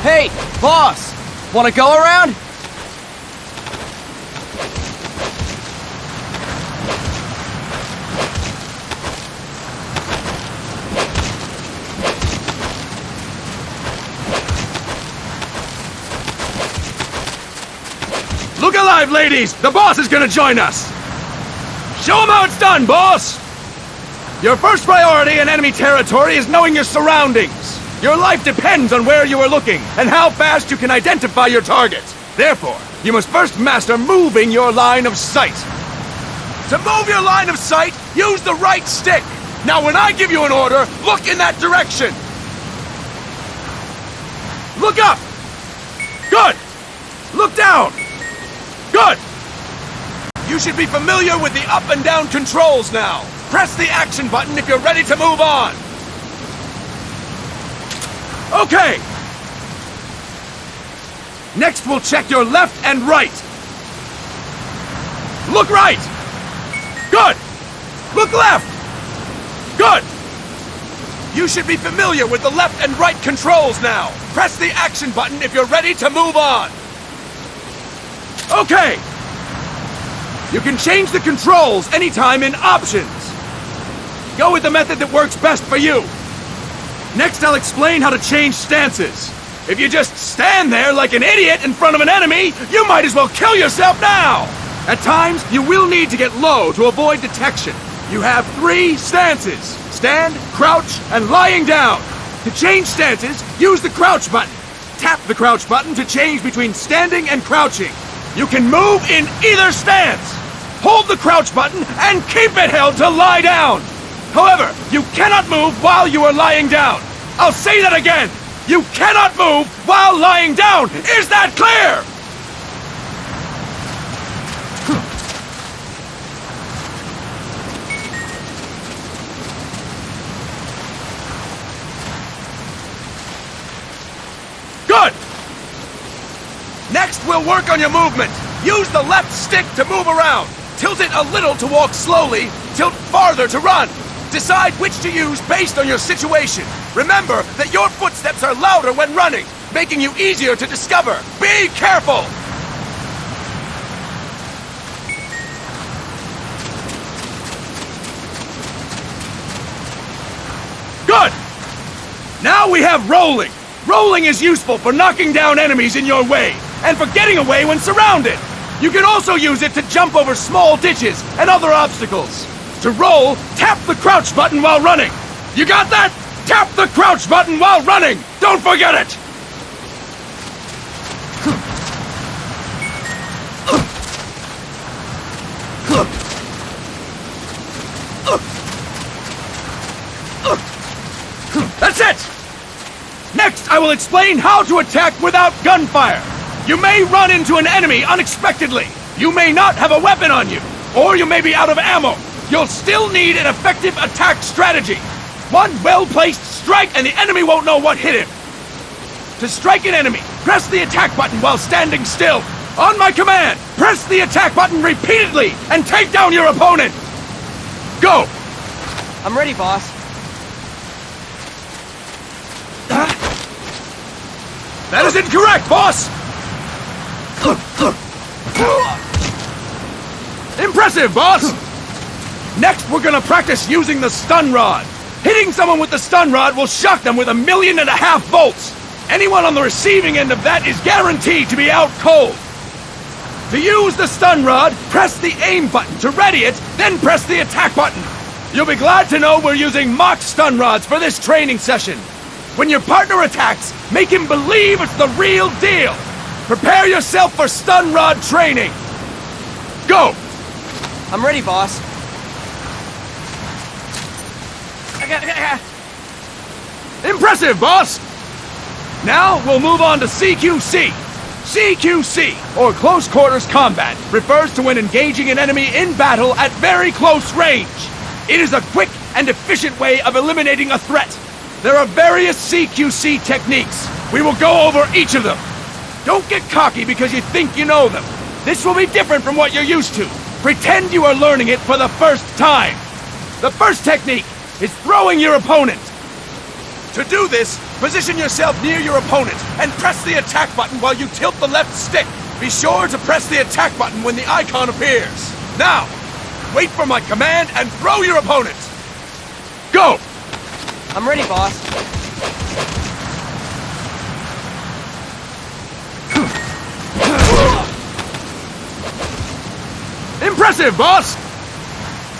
Hey, boss! Wanna go around? Look alive, ladies! The boss is gonna join us! Show him how it's done, boss! Your first priority in enemy territory is knowing your surroundings. Your life depends on where you are looking and how fast you can identify your targets. Therefore, you must first master moving your line of sight. To move your line of sight, use the right stick. Now when I give you an order, look in that direction. Look up! Good! Look down! Good! You should be familiar with the up and down controls now. Press the action button if you're ready to move on. Okay! Next we'll check your left and right. Look right! Good! Look left! Good! You should be familiar with the left and right controls now. Press the action button if you're ready to move on. Okay. You can change the controls anytime in Options. Go with the method that works best for you. Next, I'll explain how to change stances. If you just stand there like an idiot in front of an enemy, you might as well kill yourself now! At times, you will need to get low to avoid detection. You have 3 stances: stand, crouch, and lying down. To change stances, use the crouch button. Tap the crouch button to change between standing and crouching. You can move in either stance. Hold the crouch button and keep it held to lie down. However, you cannot move while you are lying down. I'll say that again. You cannot move while lying down. Is that clear? Good! Next, we'll work on your movement. Use the left stick to move around. Tilt it a little to walk slowly, tilt farther to run. Decide which to use based on your situation. Remember that your footsteps are louder when running, making you easier to discover. Be careful! Good! Now we have rolling. Rolling is useful for knocking down enemies in your way, and for getting away when surrounded. You can also use it to jump over small ditches and other obstacles. To roll, tap the crouch button while running. You got that? Tap the crouch button while running! Don't forget it! That's it! Next, I will explain how to attack without gunfire. You may run into an enemy unexpectedly. You may not have a weapon on you, or you may be out of ammo. You'll still need an effective attack strategy. One well-placed strike and the enemy won't know what hit him. To strike an enemy, press the attack button while standing still. On my command, press the attack button repeatedly and take down your opponent. Go! I'm ready, boss. That is incorrect, boss! Impressive, boss! Next, we're gonna practice using the stun rod. Hitting someone with the stun rod will shock them with 1.5 million volts. Anyone on the receiving end of that is guaranteed to be out cold. To use the stun rod, press the aim button to ready it, then press the attack button. You'll be glad to know we're using mock stun rods for this training session. When your partner attacks, make him believe it's the real deal. Prepare yourself for stun rod training. Go! I'm ready, boss. Impressive, boss! Now we'll move on to CQC. CQC, or Close Quarters Combat, refers to when engaging an enemy in battle at very close range. It is a quick and efficient way of eliminating a threat. There are various CQC techniques. We will go over each of them. Don't get cocky because you think you know them. This will be different from what you're used to. Pretend you are learning it for the first time. The first technique is throwing your opponent. To do this, position yourself near your opponent and press the attack button while you tilt the left stick. Be sure to press the attack button when the icon appears. Now, wait for my command and throw your opponent. Go! I'm ready, boss. Impressive, boss!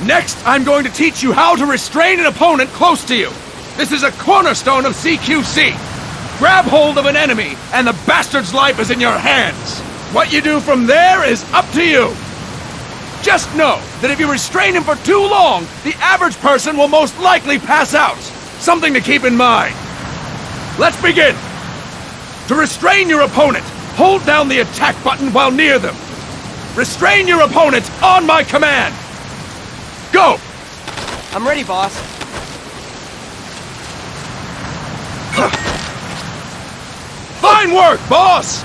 Next, I'm going to teach you how to restrain an opponent close to you. This is a cornerstone of CQC. Grab hold of an enemy, and the bastard's life is in your hands. What you do from there is up to you. Just know that if you restrain him for too long, the average person will most likely pass out. Something to keep in mind. Let's begin. To restrain your opponent, hold down the attack button while near them. Restrain your opponent on my command. Go! I'm ready, boss. Fine work, boss!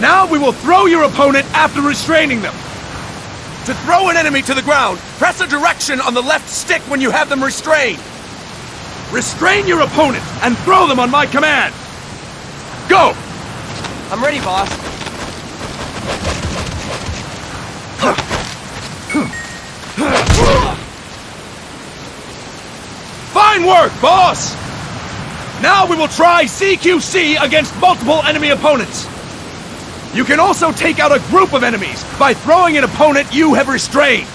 Now we will throw your opponent after restraining them. To throw an enemy to the ground, press a direction on the left stick when you have them restrained. Restrain your opponent and throw them on my command! Go! I'm ready, boss. Fine work, boss! Now we will try CQC against multiple enemy opponents. You can also take out a group of enemies by throwing an opponent you have restrained.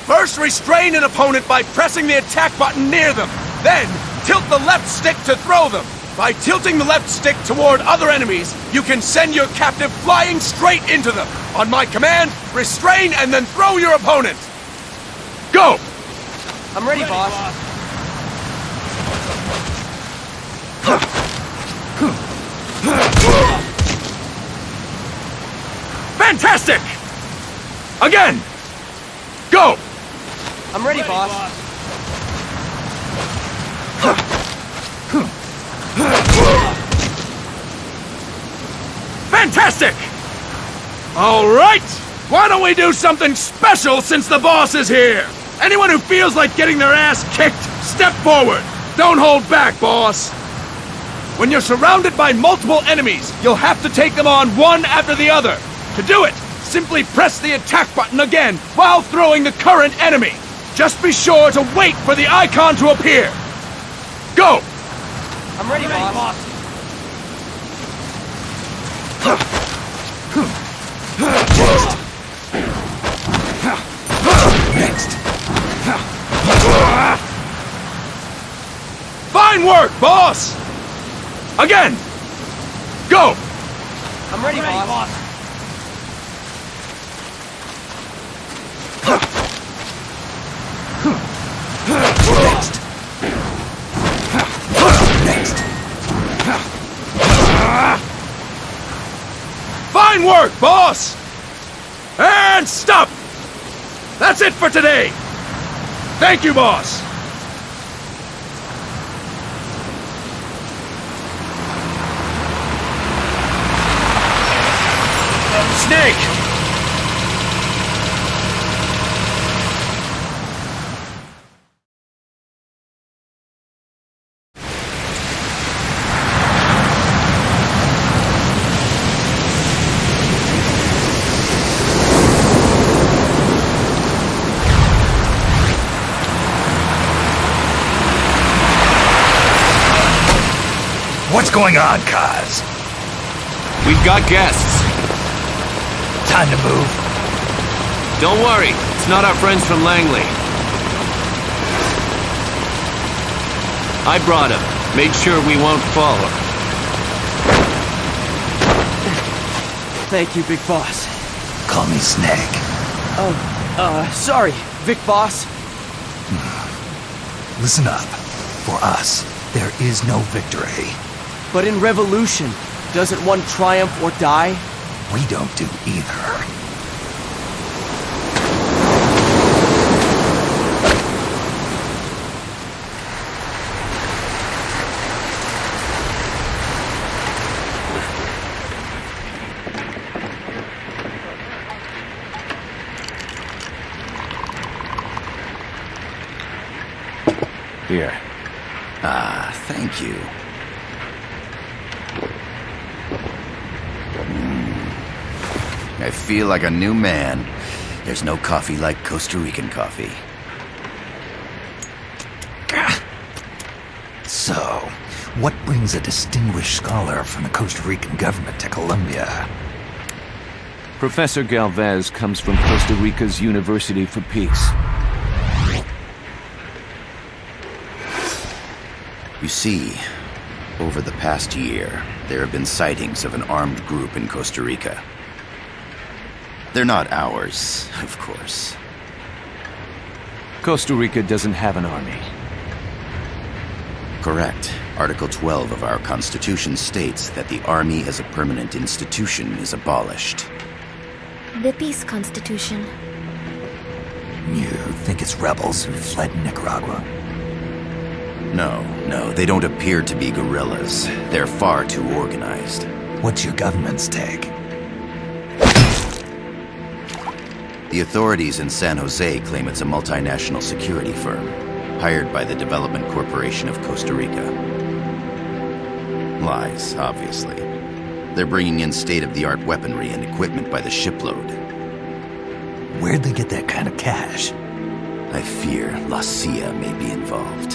First, restrain an opponent by pressing the attack button near them. Then, tilt the left stick to throw them. By tilting the left stick toward other enemies, you can send your captive flying straight into them. On my command, restrain and then throw your opponent. Go! I'm ready, boss. Fantastic! Again! Go! I'm ready, boss. Fantastic! All right! Why don't we do something special since the boss is here? Anyone who feels like getting their ass kicked, step forward! Don't hold back, boss! When you're surrounded by multiple enemies, you'll have to take them on one after the other. To do it, simply press the attack button again while throwing the current enemy. Just be sure to wait for the icon to appear. Go! I'm ready, boss. Next. Fine work, boss! Again! Go! I'm ready, boss. Next. Fine work, boss! And stop! That's it for today! Thank you, boss! Snake! What's going on, Kaz? We've got guests. Time to move. Don't worry, it's not our friends from Langley. I brought him. Made sure we won't follow. Thank you, big boss. Call me Snake. Sorry, Vic boss. Listen up. For us, there is no victory. But in revolution, doesn't one triumph or die? We don't do either. Here. Ah, thank you. I feel like a new man. There's no coffee like Costa Rican coffee. So, what brings a distinguished scholar from the Costa Rican government to Colombia? Professor Galvez comes from Costa Rica's University for Peace. You see, over the past year, there have been sightings of an armed group in Costa Rica. They're not ours, of course. Costa Rica doesn't have an army. Correct. Article 12 of our Constitution states that the Army as a permanent institution is abolished. The Peace Constitution. You think it's rebels who fled Nicaragua? No, they don't appear to be guerrillas. They're far too organized. What's your government's take? The authorities in San Jose claim it's a multinational security firm. hired by the Development Corporation of Costa Rica. Lies, obviously. They're bringing in state-of-the-art weaponry and equipment by the shipload. Where'd they get that kind of cash? I fear La CIA may be involved.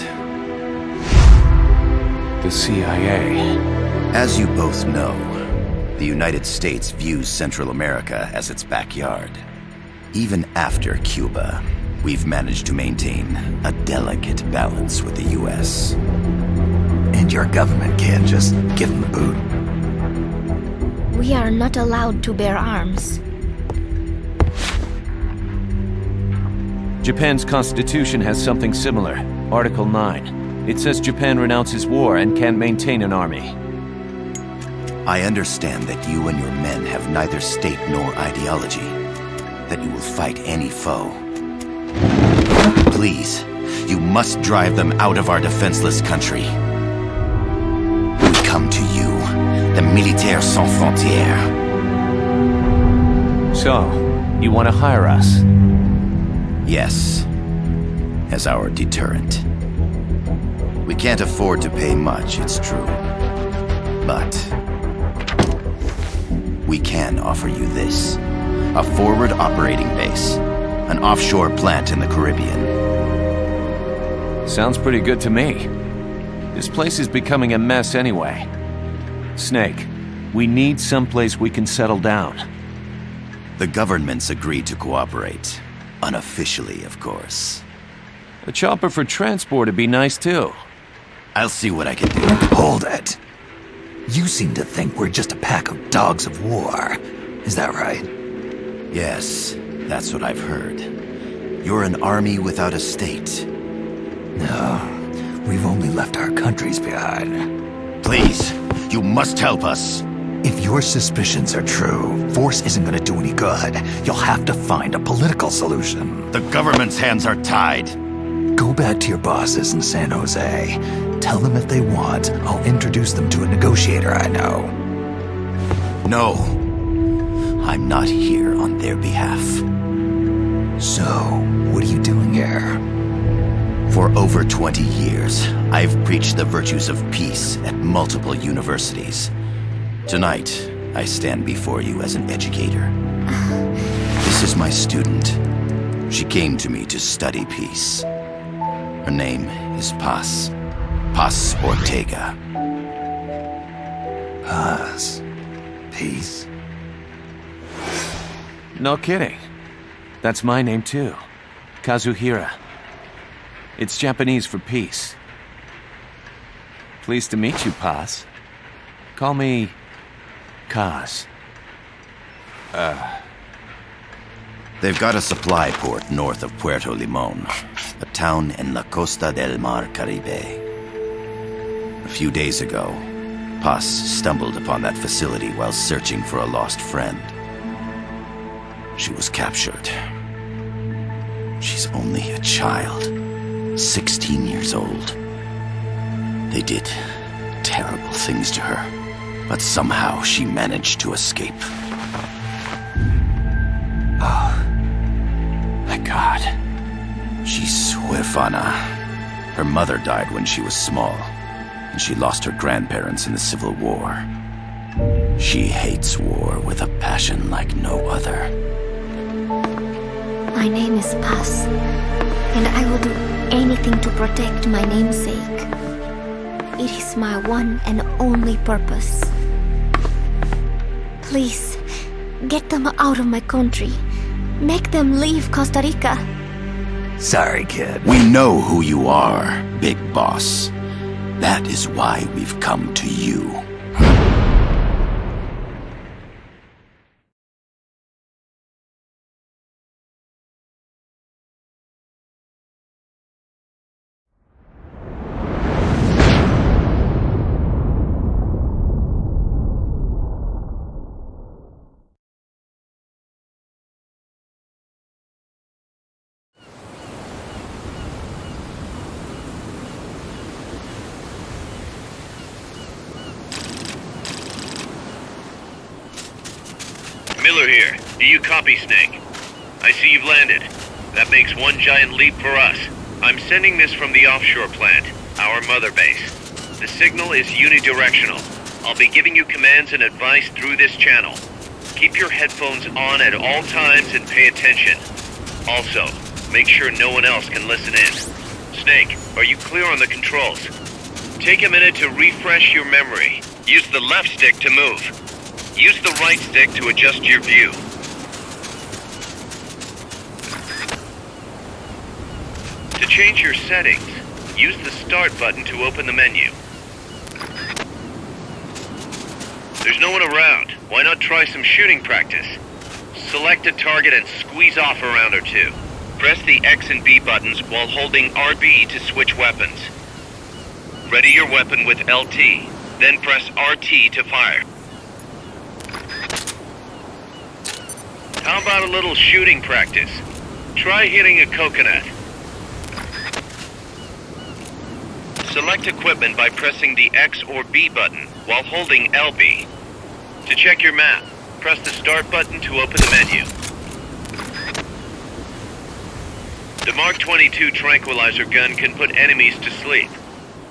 The CIA. As you both know, the United States views Central America as its backyard. Even after Cuba, we've managed to maintain a delicate balance with the US. And your government can't just give them the boot? We are not allowed to bear arms. Japan's constitution has something similar. Article 9. It says Japan renounces war and can't maintain an army. I understand that you and your men have neither state nor ideology. That you will fight any foe. Please, you must drive them out of our defenseless country. We come to you, the Militaires Sans Frontières. So, you want to hire us? Yes, as our deterrent. We can't afford to pay much, it's true. But we can offer you this. A forward operating base. An offshore plant in the Caribbean. Sounds pretty good to me. This place is becoming a mess anyway. Snake, we need someplace we can settle down. The government's agreed to cooperate. Unofficially, of course. A chopper for transport would be nice too. I'll see what I can do. Hold it. You seem to think we're just a pack of dogs of war. Is that right? Yes, that's what I've heard. You're an army without a state. No, we've only left our countries behind. Please, you must help us. If your suspicions are true, force isn't gonna do any good. You'll have to find a political solution. The government's hands are tied. Go back to your bosses in San Jose. Tell them if they want, I'll introduce them to a negotiator I know. No. I'm not here on their behalf. So, what are you doing here? For over 20 years, I've preached the virtues of peace at multiple universities. Tonight, I stand before you as an educator. This is my student. She came to me to study peace. Her name is Paz. Paz Ortega. Paz. Peace. No kidding. That's my name too. Kazuhira. It's Japanese for peace. Pleased to meet you, Paz. Call me Kaz. They've got a supply port north of Puerto Limon, a town in la Costa del Mar Caribe. A few days ago, Paz stumbled upon that facility while searching for a lost friend. She was captured. She's only a child, 16 years old. They did terrible things to her, but somehow she managed to escape. Oh, my God. She's huérfana. Her mother died when she was small, and she lost her grandparents in the Civil War. She hates war with a passion like no other. My name is Paz, and I will do anything to protect my namesake. It is my one and only purpose. Please, get them out of my country. Make them leave Costa Rica. Sorry, kid. We know who you are, Big Boss. That is why we've come to you. Miller here. Do you copy, Snake? I see you've landed. That makes one giant leap for us. I'm sending this from the offshore plant, our mother base. The signal is unidirectional. I'll be giving you commands and advice through this channel. Keep your headphones on at all times and pay attention. Also, make sure no one else can listen in. Snake, are you clear on the controls? Take a minute to refresh your memory. Use the left stick to move. Use the right stick to adjust your view. To change your settings, use the Start button to open the menu. There's no one around. Why not try some shooting practice? Select a target and squeeze off a round or two. Press the X and B buttons while holding RB to switch weapons. Ready your weapon with LT, then press RT to fire. How about a little shooting practice? Try hitting a coconut. Select equipment by pressing the X or B button while holding LB. To check your map, press the Start button to open the menu. The Mark 22 tranquilizer gun can put enemies to sleep.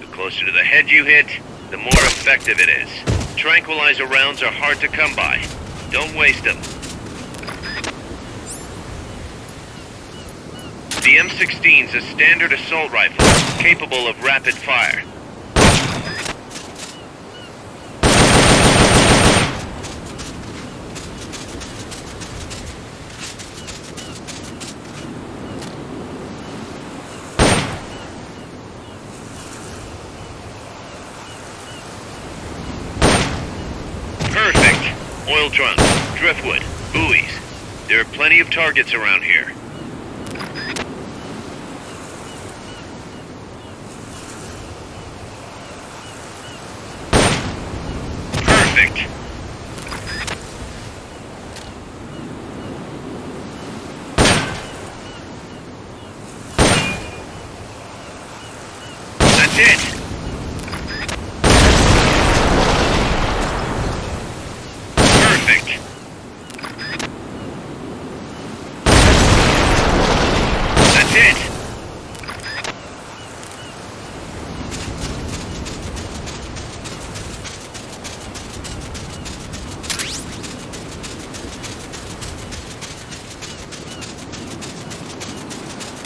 The closer to the head you hit, the more effective it is. Tranquilizer rounds are hard to come by. Don't waste them. The M16's a standard assault rifle, capable of rapid fire. Perfect. Oil drums, driftwood, buoys. There are plenty of targets around here. Perfect. That's it. Perfect. That's it.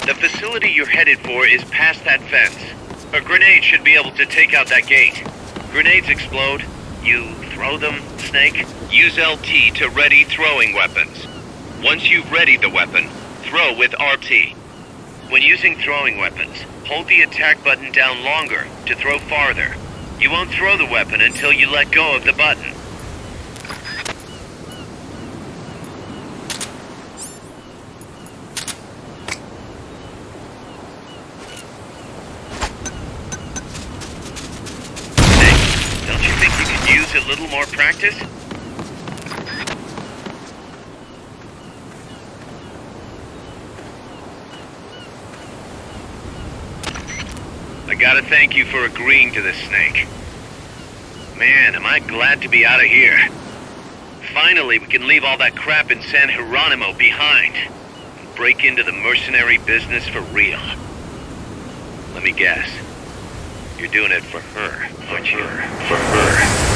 The facility you're headed for is past that fence. A grenade should be able to take out that gate. Grenades explode. You throw them, Snake? Use LT to ready throwing weapons. Once you've readied the weapon, throw with RT. When using throwing weapons, hold the attack button down longer to throw farther. You won't throw the weapon until you let go of the button. Snake, don't you think you could use a little more practice? I gotta thank you for agreeing to this, Snake. Man, am I glad to be out of here. Finally, we can leave all that crap in San Geronimo behind and break into the mercenary business for real. Let me guess. You're doing it for her, aren't you? For her.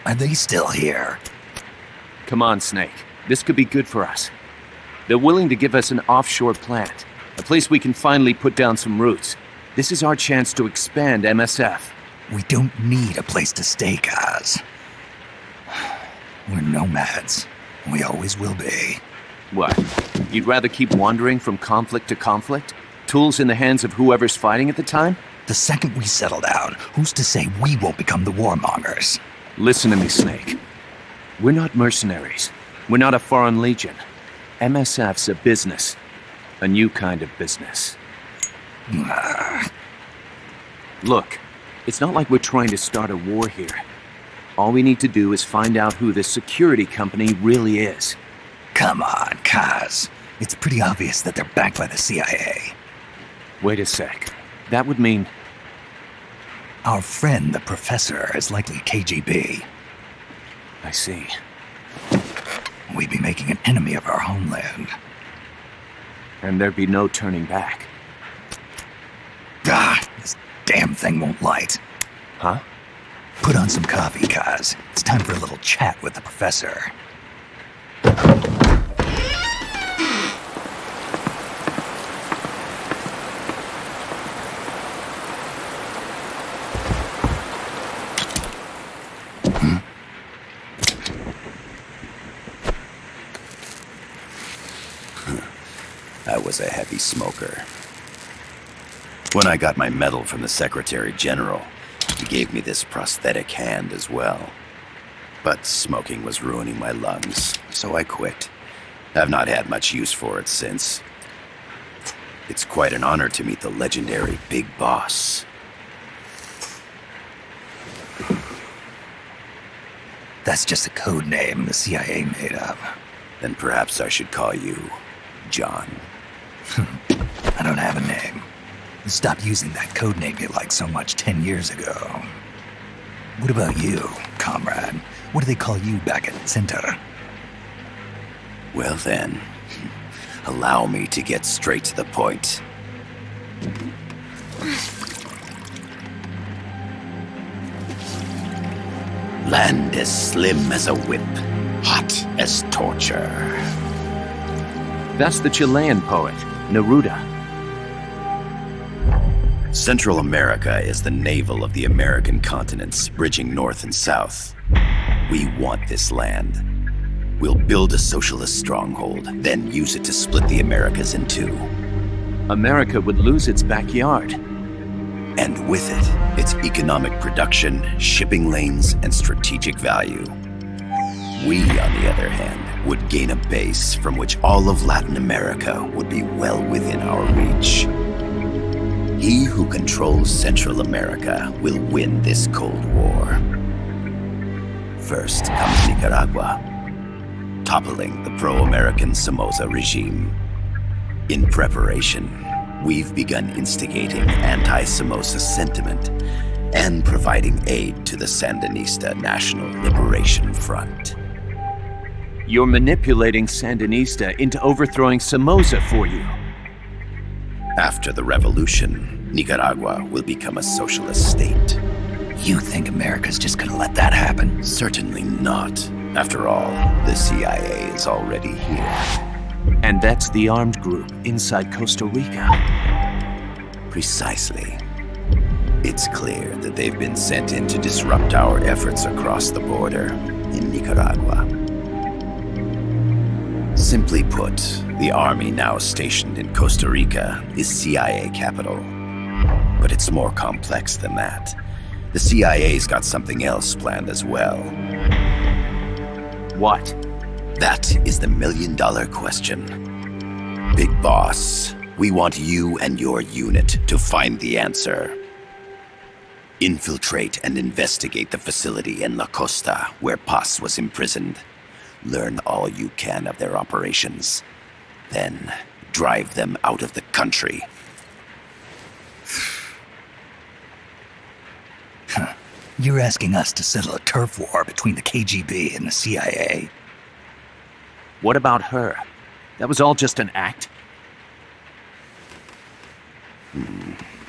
Are they still here? Come on, Snake. This could be good for us. They're willing to give us an offshore plant, a place we can finally put down some roots. This is our chance to expand MSF. We don't need a place to stay, Kaz. We're nomads. We always will be. What? You'd rather keep wandering from conflict to conflict? Tools in the hands of whoever's fighting at the time? The second we settle down, who's to say we won't become the warmongers? Listen to me, Snake. We're not mercenaries. We're not a foreign legion. MSF's a business. A new kind of business. Look, it's not like we're trying to start a war here. All we need to do is find out who this security company really is. Come on, Kaz. It's pretty obvious that they're backed by the CIA. Wait a sec. That would mean... Our friend, the professor, is likely KGB. I see. We'd be making an enemy of our homeland. And there'd be no turning back. This damn thing won't light. Huh? Put on some coffee, Kaz. It's time for a little chat with the professor. I was a heavy smoker. When I got my medal from the Secretary General, he gave me this prosthetic hand as well. But smoking was ruining my lungs, so I quit. I've not had much use for it since. It's quite an honor to meet the legendary Big Boss. That's just a code name the CIA made up. Then perhaps I should call you John. I don't have a name. You stopped using that code name you liked so much 10 years ago. What about you, comrade? What do they call you back at Center? Well then, allow me to get straight to the point. Land as slim as a whip, hot as torture. That's the Chilean poet, Neruda. Central America is the navel of the American continents, bridging north and south. We want this land. We'll build a socialist stronghold, then use it to split the Americas in two. America would lose its backyard. And with it, its economic production, shipping lanes, and strategic value. We, on the other hand, would gain a base from which all of Latin America would be well within our reach. He who controls Central America will win this Cold War. First comes Nicaragua, toppling the pro-American Somoza regime. In preparation, we've begun instigating anti-Somoza sentiment and providing aid to the Sandinista National Liberation Front. You're manipulating Sandinista into overthrowing Somoza for you. After the revolution, Nicaragua will become a socialist state. You think America's just gonna let that happen? Certainly not. After all, the CIA is already here. And that's the armed group inside Costa Rica. Precisely. It's clear that they've been sent in to disrupt our efforts across the border in Nicaragua. Simply put, the army now stationed in Costa Rica is CIA capital. But it's more complex than that. The CIA's got something else planned as well. What? That is the million-dollar question. Big Boss, we want you and your unit to find the answer. Infiltrate and investigate the facility in La Costa where Paz was imprisoned. Learn all you can of their operations. Then, drive them out of the country. You're asking us to settle a turf war between the KGB and the CIA? What about her? That was all just an act?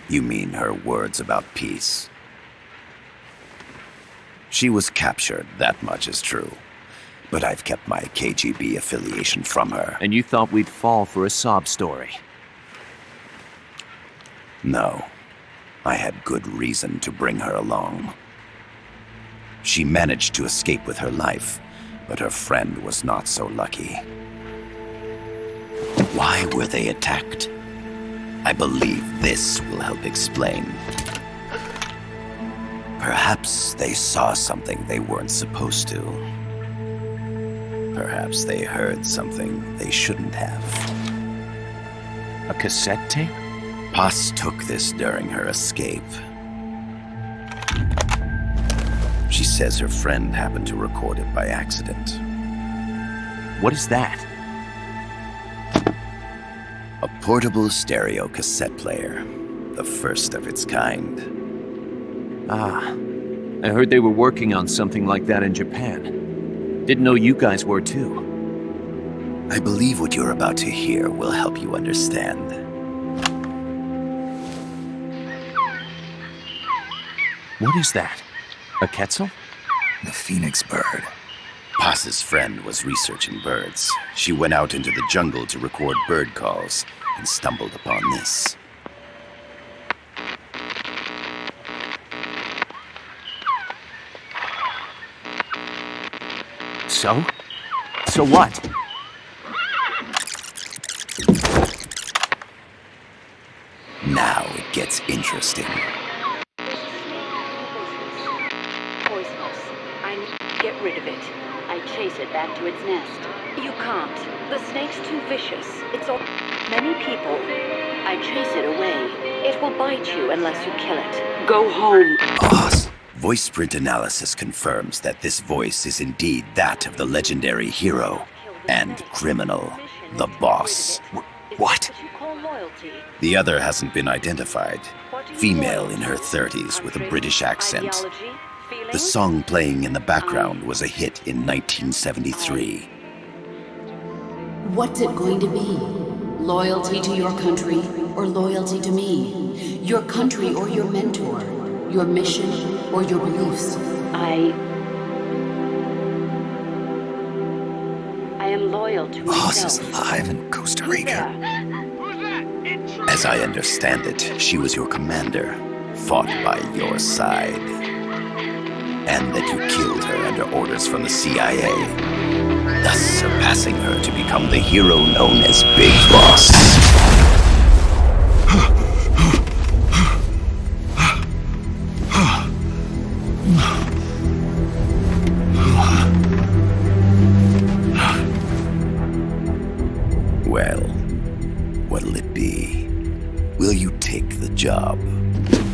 You mean her words about peace? She was captured, that much is true. But I've kept my KGB affiliation from her. And you thought we'd fall for a sob story? No. I had good reason to bring her along. She managed to escape with her life, but her friend was not so lucky. Why were they attacked? I believe this will help explain. Perhaps they saw something they weren't supposed to. Perhaps they heard something they shouldn't have. A cassette tape? Paz took this during her escape. She says her friend happened to record it by accident. What is that? A portable stereo cassette player. The first of its kind. Ah, I heard they were working on something like that in Japan. Didn't know you guys were too. I believe what you're about to hear will help you understand. What is that? A quetzal? The phoenix bird. Paz's friend was researching birds. She went out into the jungle to record bird calls and stumbled upon this. So? So what? Now it gets interesting. Poisonous. I need to get rid of it. I chase it back to its nest. You can't. The snake's too vicious. It's all many people. I chase it away. It will bite you unless you kill it. Go home. Paz. Voice print analysis confirms that this voice is indeed that of the legendary hero and criminal, the boss. What? The other hasn't been identified. Female in her 30s with a British accent. The song playing in the background was a hit in 1973. What's it going to be? Loyalty to your country or loyalty to me? Your country or your mentor? Your mission or your beliefs? I am loyal to Paz myself. is alive in Costa Rica. As I understand it, she was your commander, fought by your side. And that you killed her under orders from the CIA, thus surpassing her to become the hero known as Big Boss. Well, what'll it be? Will you take the job?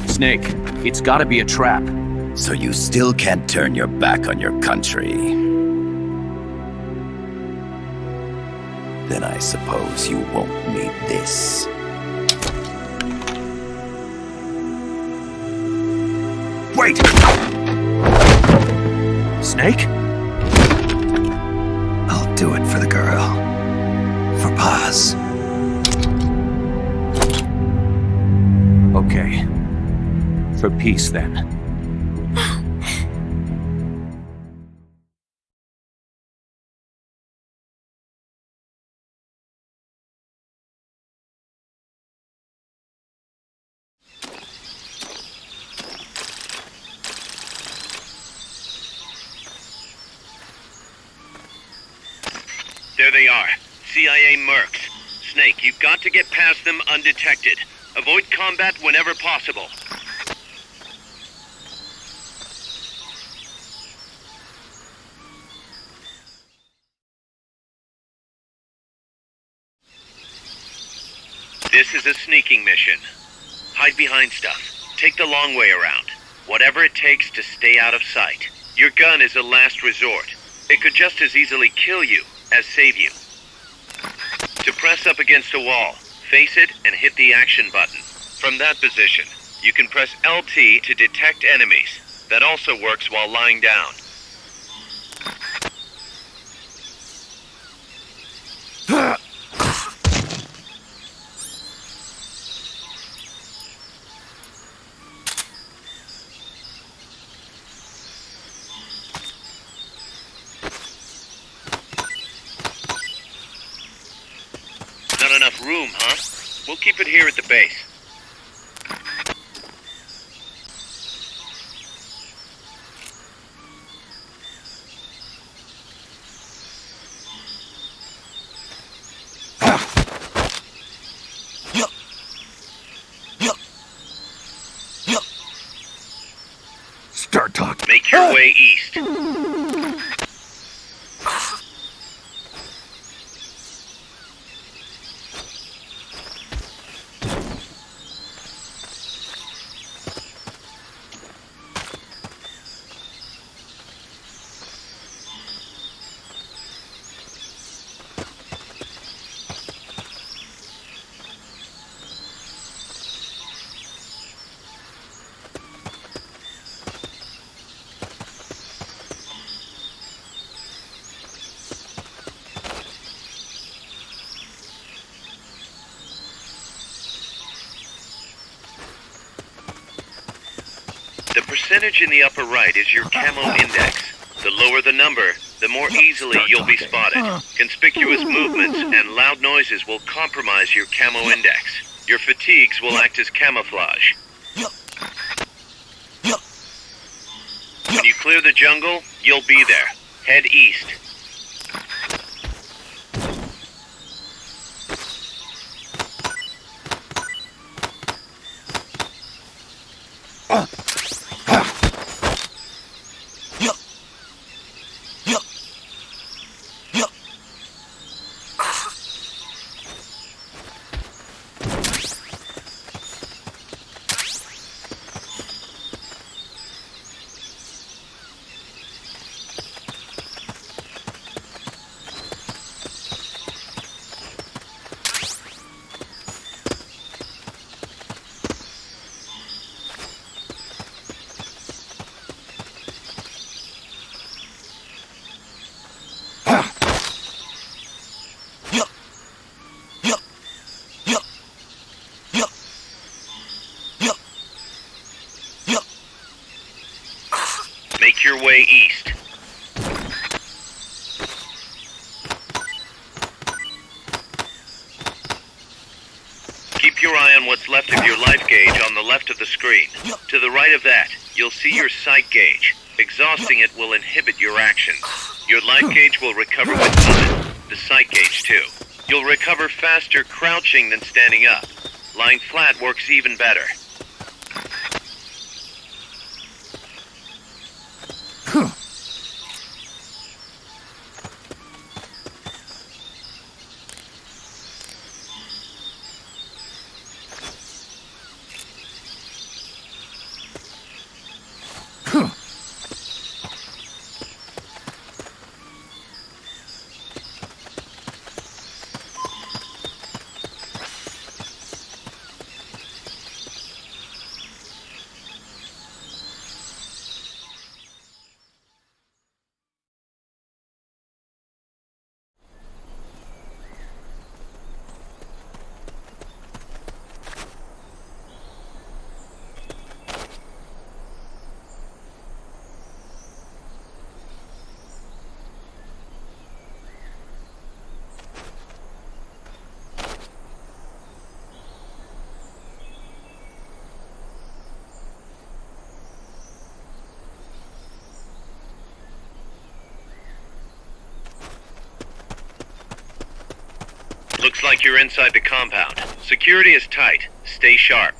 Snake, it's gotta be a trap. So you still can't turn your back on your country? Then I suppose you won't need this. Wait! Snake? I'll do it for the girl. For Paz. Okay. For peace, then. There they are. CIA mercs. Snake, you've got to get past them undetected. Avoid combat whenever possible. This is a sneaking mission. Hide behind stuff. Take the long way around. Whatever it takes to stay out of sight. Your gun is a last resort. It could just as easily kill you as save you. To press up against a wall, face it and hit the action button. From that position, you can press LT to detect enemies. That also works while lying down. Not enough room, huh? We'll keep it here at the base. Start talking. Make your way east. The percentage in the upper right is your camo index. The lower the number, the more easily you'll be spotted. Conspicuous movements and loud noises will compromise your camo index. Your fatigues will act as camouflage. When you clear the jungle, you'll be there. Head east. Make your way east. Keep your eye on what's left of your life gauge on the left of the screen. To the right of that, you'll see your sight gauge. Exhausting it will inhibit your actions. Your life gauge will recover with time. The sight gauge too. You'll recover faster crouching than standing up. Lying flat works even better. Looks like you're inside the compound. Security is tight. Stay sharp.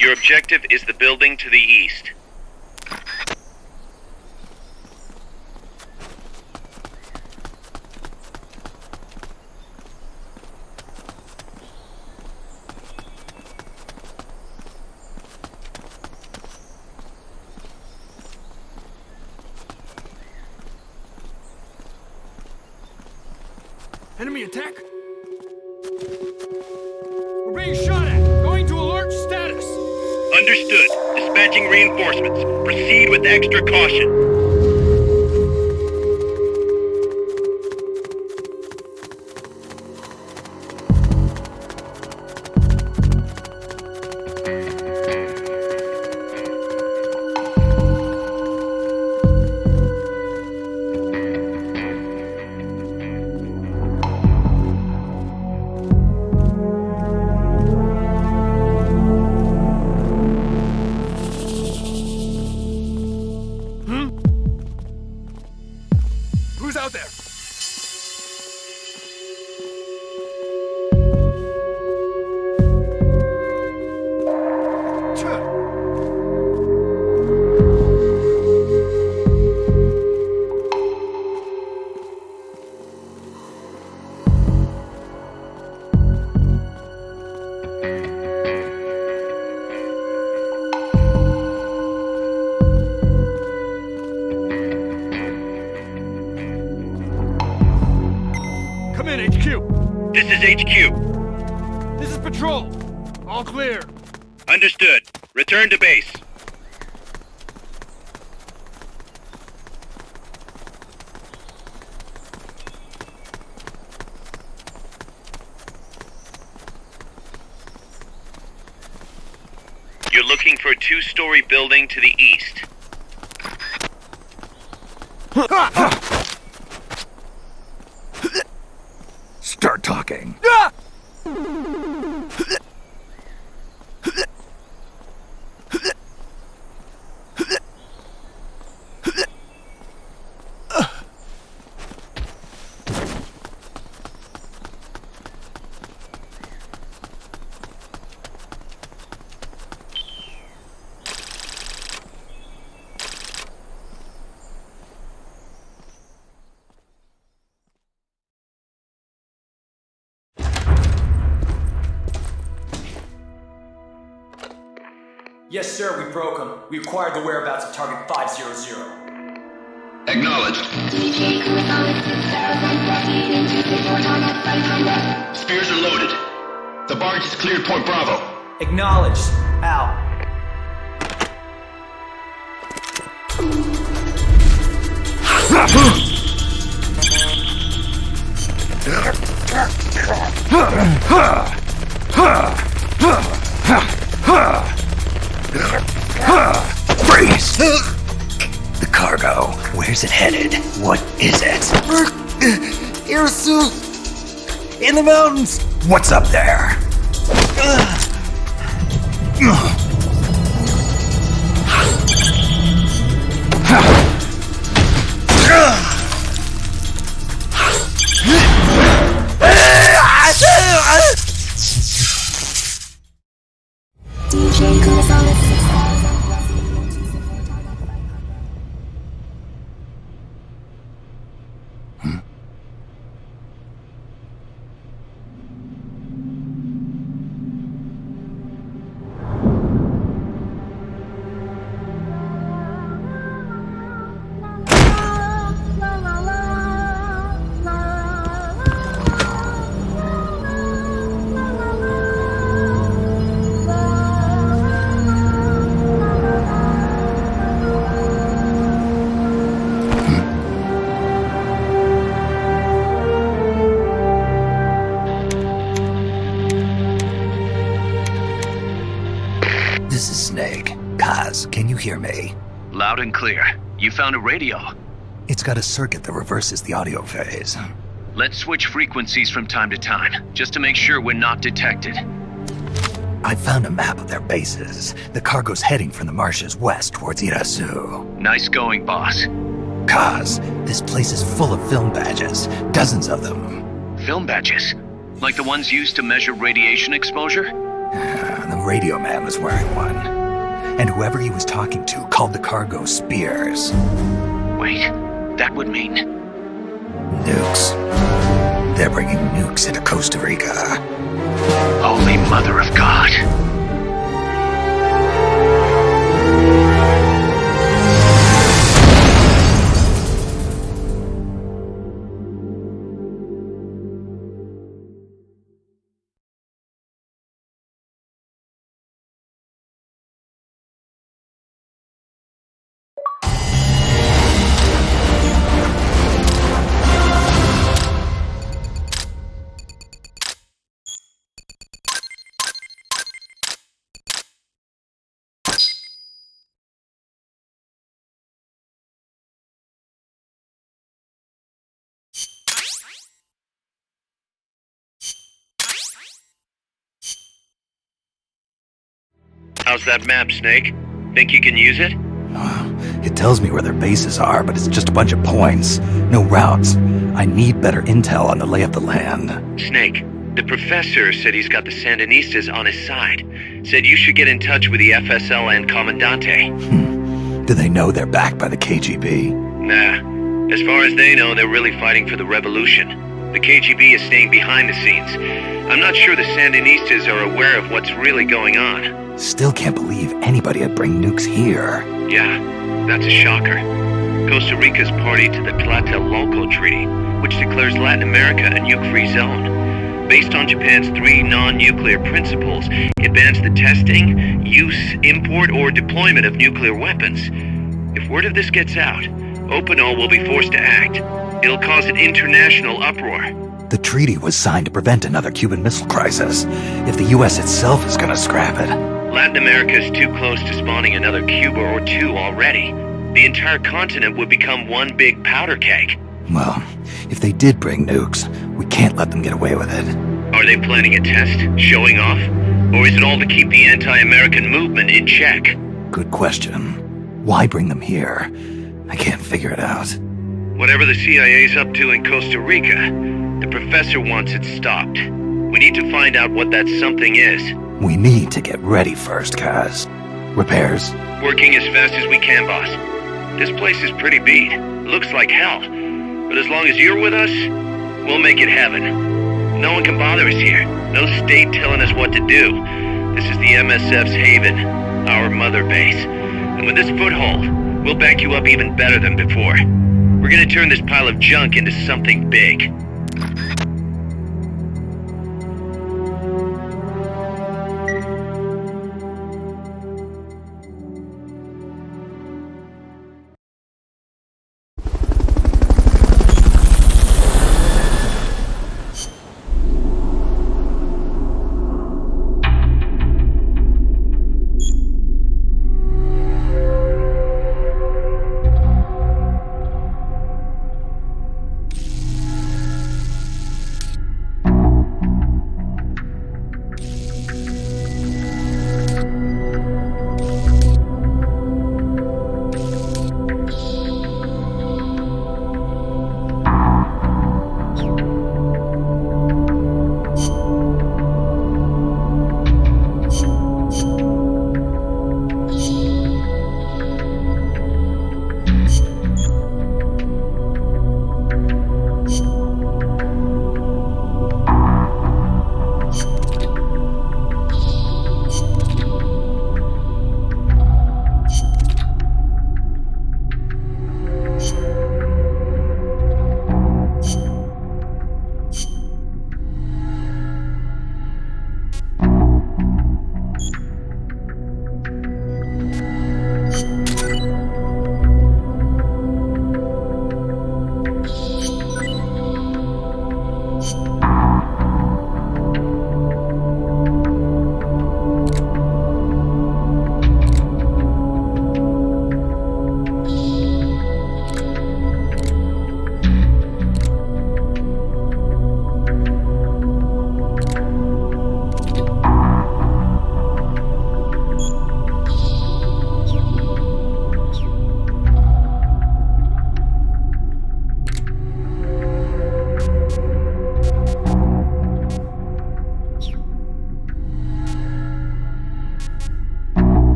Your objective is the building to the east. Enemy attack! We're being shot at! Going to alert status! Understood. Dispatching reinforcements. Proceed with extra caution. Who's out there? Come in, HQ. This is HQ. This is Patrol. All clear. Understood. Return to base. You're looking for a two-story building to the east. Start talking. Yes, sir, we broke them. We acquired the whereabouts of target 500. Acknowledged. Spears are loaded. The barge has cleared Point Bravo. Acknowledged. Out. Freeze! The cargo. Where's it headed? What is it? Here soon. In the mountains. What's up there? DJ Gonzalez. This is Snake. Kaz, can you hear me? Loud and clear. You found a radio. It's got a circuit that reverses the audio phase. Let's switch frequencies from time to time, just to make sure we're not detected. I found a map of their bases. The cargo's heading from the marshes west towards Irasu. Nice going, boss. Kaz, this place is full of film badges. Dozens of them. Film badges? Like the ones used to measure radiation exposure? The radio man was wearing one. And whoever he was talking to called the cargo Spears. Wait, that would mean... Nukes. They're bringing nukes into Costa Rica. Holy Mother of God. How's that map, Snake? Think you can use it? It tells me where their bases are, but it's just a bunch of points. No routes. I need better intel on the lay of the land. Snake, the professor said he's got the Sandinistas on his side. Said you should get in touch with the FSL and Commandante. Do they know they're backed by the KGB? Nah. As far as they know, they're really fighting for the revolution. The KGB is staying behind the scenes. I'm not sure the Sandinistas are aware of what's really going on. Still can't believe anybody would bring nukes here. Yeah, that's a shocker. Costa Rica's party to the Tlatelolco Treaty, which declares Latin America a nuke-free zone. Based on Japan's 3 non-nuclear principles, it bans the testing, use, import, or deployment of nuclear weapons. If word of this gets out, Opinol will be forced to act. It'll cause an international uproar. The treaty was signed to prevent another Cuban Missile Crisis. If the U.S. itself is gonna scrap it... Latin America is too close to spawning another Cuba or 2 already. The entire continent would become one big powder keg. Well, if they did bring nukes, we can't let them get away with it. Are they planning a test? Showing off? Or is it all to keep the anti-American movement in check? Good question. Why bring them here? I can't figure it out. Whatever the CIA's up to in Costa Rica, the professor wants it stopped. We need to find out what that something is. We need to get ready first, Kaz. Repairs? Working as fast as we can, boss. This place is pretty beat. Looks like hell. But as long as you're with us, we'll make it heaven. No one can bother us here. No state telling us what to do. This is the MSF's haven, our mother base. And with this foothold, we'll back you up even better than before. We're gonna turn this pile of junk into something big.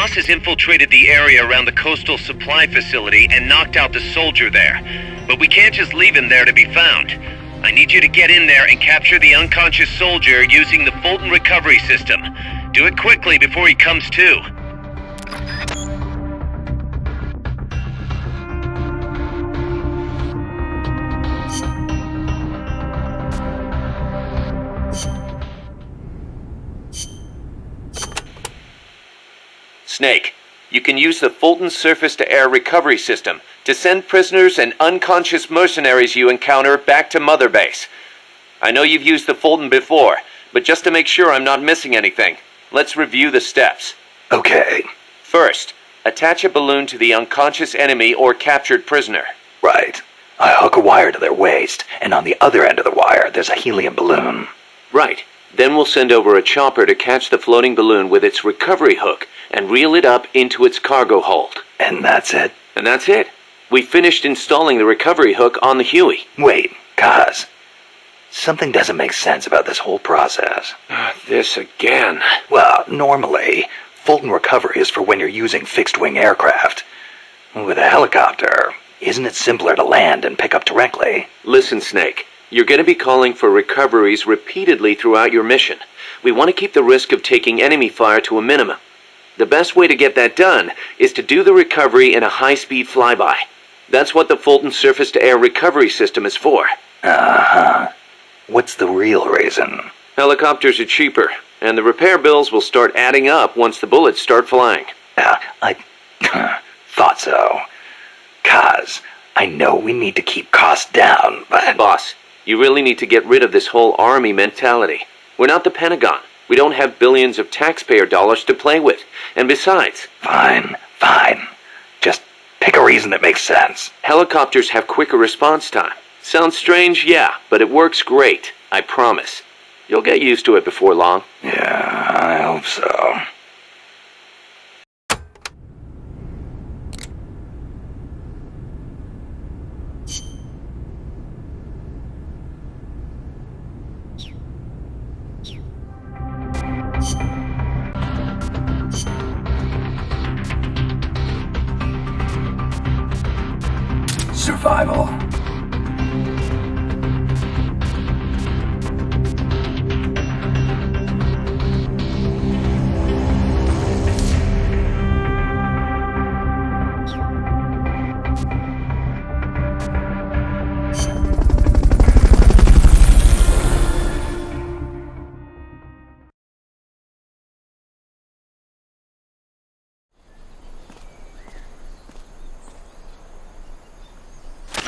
boss has infiltrated the area around the coastal supply facility and knocked out the soldier there. But we can't just leave him there to be found. I need you to get in there and capture the unconscious soldier using the Fulton recovery system. Do it quickly before he comes to. Snake, you can use the Fulton surface-to-air recovery system to send prisoners and unconscious mercenaries you encounter back to Mother Base. I know you've used the Fulton before, but just to make sure I'm not missing anything, let's review the steps. Okay. First, attach a balloon to the unconscious enemy or captured prisoner. Right. I hook a wire to their waist, and on the other end of the wire, there's a helium balloon. Right. Then we'll send over a chopper to catch the floating balloon with its recovery hook and reel it up into its cargo hold. And that's it? And that's it. We finished installing the recovery hook on the Huey. Wait, Kaz. Something doesn't make sense about this whole process. This again. Well, normally, Fulton recovery is for when you're using fixed-wing aircraft. With a helicopter, isn't it simpler to land and pick up directly? Listen, Snake. You're going to be calling for recoveries repeatedly throughout your mission. We want to keep the risk of taking enemy fire to a minimum. The best way to get that done is to do the recovery in a high-speed flyby. That's what the Fulton surface-to-air recovery system is for. Uh-huh. What's the real reason? Helicopters are cheaper, and the repair bills will start adding up once the bullets start flying. I thought so. Kaz, I know we need to keep costs down, but... Boss, you really need to get rid of this whole army mentality. We're not the Pentagon. We don't have billions of taxpayer dollars to play with. And besides... Fine. Just pick a reason that makes sense. Helicopters have quicker response time. Sounds strange, yeah, but it works great. I promise. You'll get used to it before long. Yeah, I hope so. Survival.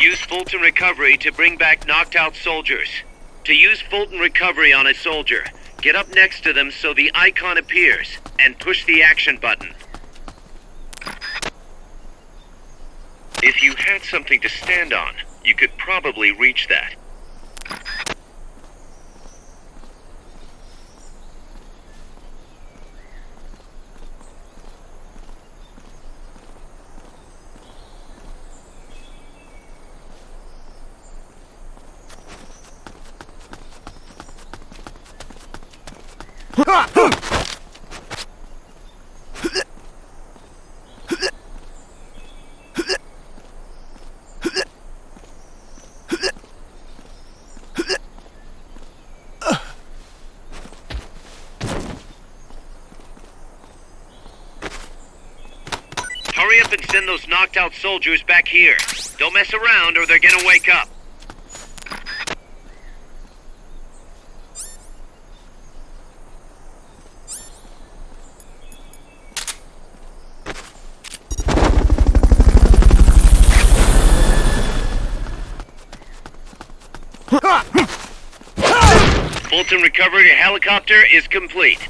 Use Fulton Recovery to bring back knocked out soldiers. To use Fulton Recovery on a soldier, get up next to them so the icon appears, and push the action button. If you had something to stand on, you could probably reach that. Hurry up and send those knocked out soldiers back here. Don't mess around or they're gonna wake up. Fulton recovery helicopter is complete.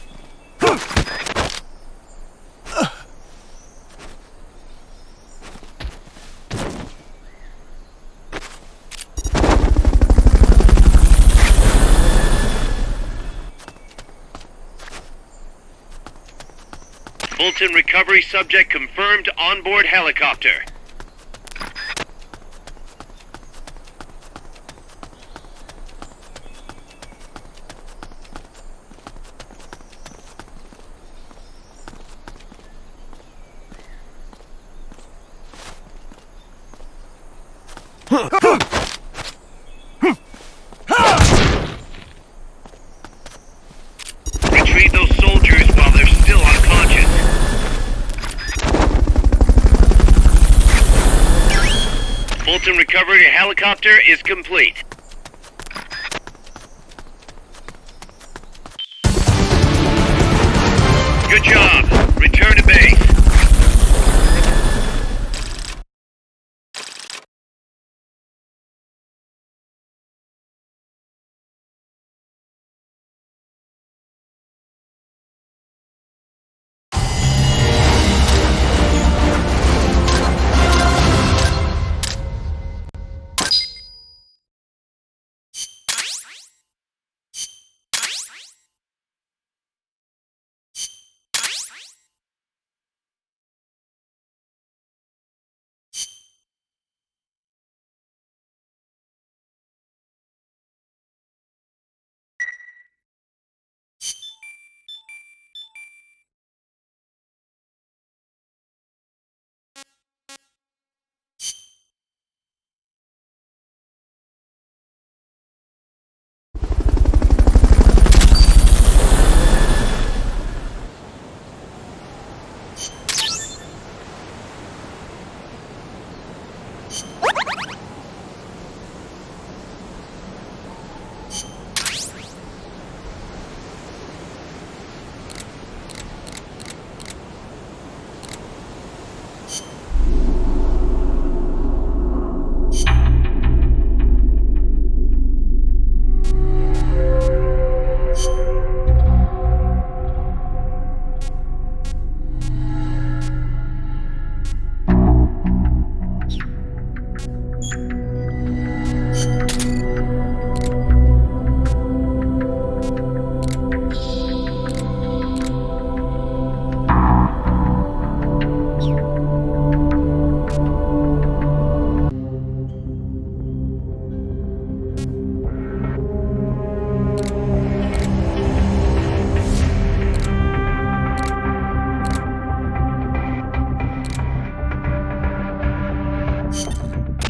Fulton recovery subject confirmed onboard helicopter. Retrieve those soldiers while they're still unconscious. Fulton recovery helicopter is complete. Good job. Return to base.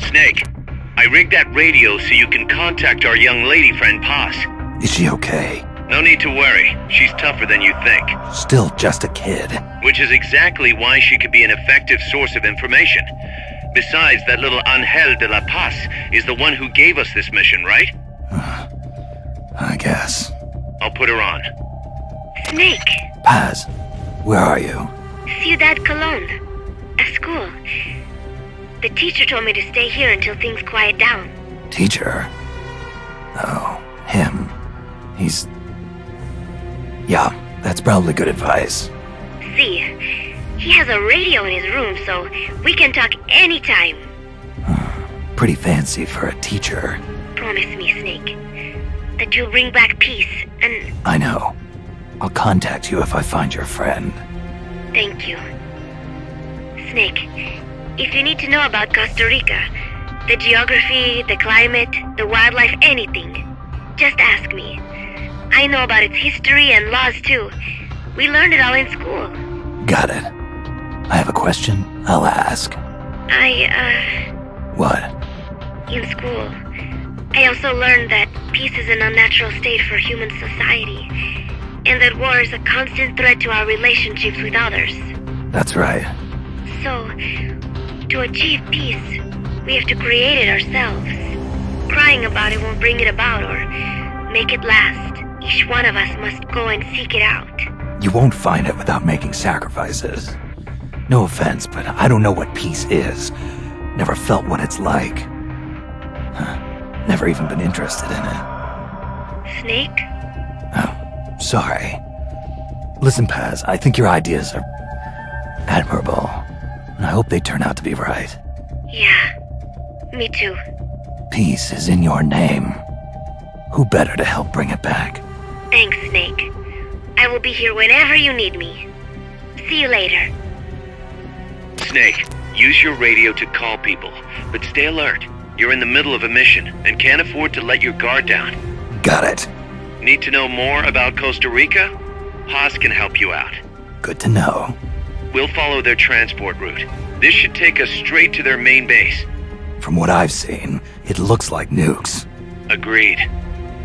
Snake, I rigged that radio so you can contact our young lady friend Paz. Is she okay? No need to worry. She's tougher than you think. Still just a kid. Which is exactly why she could be an effective source of information. Besides, that little Angel de la Paz is the one who gave us this mission, right? I guess. I'll put her on. Snake, Paz, where are you? Ciudad Colon. At school. The teacher told me to stay here until things quiet down. Teacher? Oh, him. He's... Yeah, that's probably good advice. See, he has a radio in his room, so we can talk anytime. Pretty fancy for a teacher. Promise me, Snake, that you'll bring back peace and... I know. I'll contact you if I find your friend. Thank you. Snake, if you need to know about Costa Rica, the geography, the climate, the wildlife, anything, just ask me. I know about its history and laws too. We learned it all in school. Got it. I have a question. I'll ask. What? In school, I also learned that peace is an unnatural state for human society, and that war is a constant threat to our relationships with others. That's right. So, to achieve peace, we have to create it ourselves. Crying about it won't bring it about or make it last. Each one of us must go and seek it out. You won't find it without making sacrifices. No offense, but I don't know what peace is. Never felt what it's like. Never even been interested in it. Snake? Oh, sorry. Listen, Paz, I think your ideas are admirable, and I hope they turn out to be right. Yeah, me too. Peace is in your name. Who better to help bring it back? Thanks, Snake. I will be here whenever you need me. See you later. Snake, use your radio to call people, but stay alert. You're in the middle of a mission and can't afford to let your guard down. Got it. Need to know more about Costa Rica? Haas can help you out. Good to know. We'll follow their transport route. This should take us straight to their main base. From what I've seen, it looks like nukes. Agreed.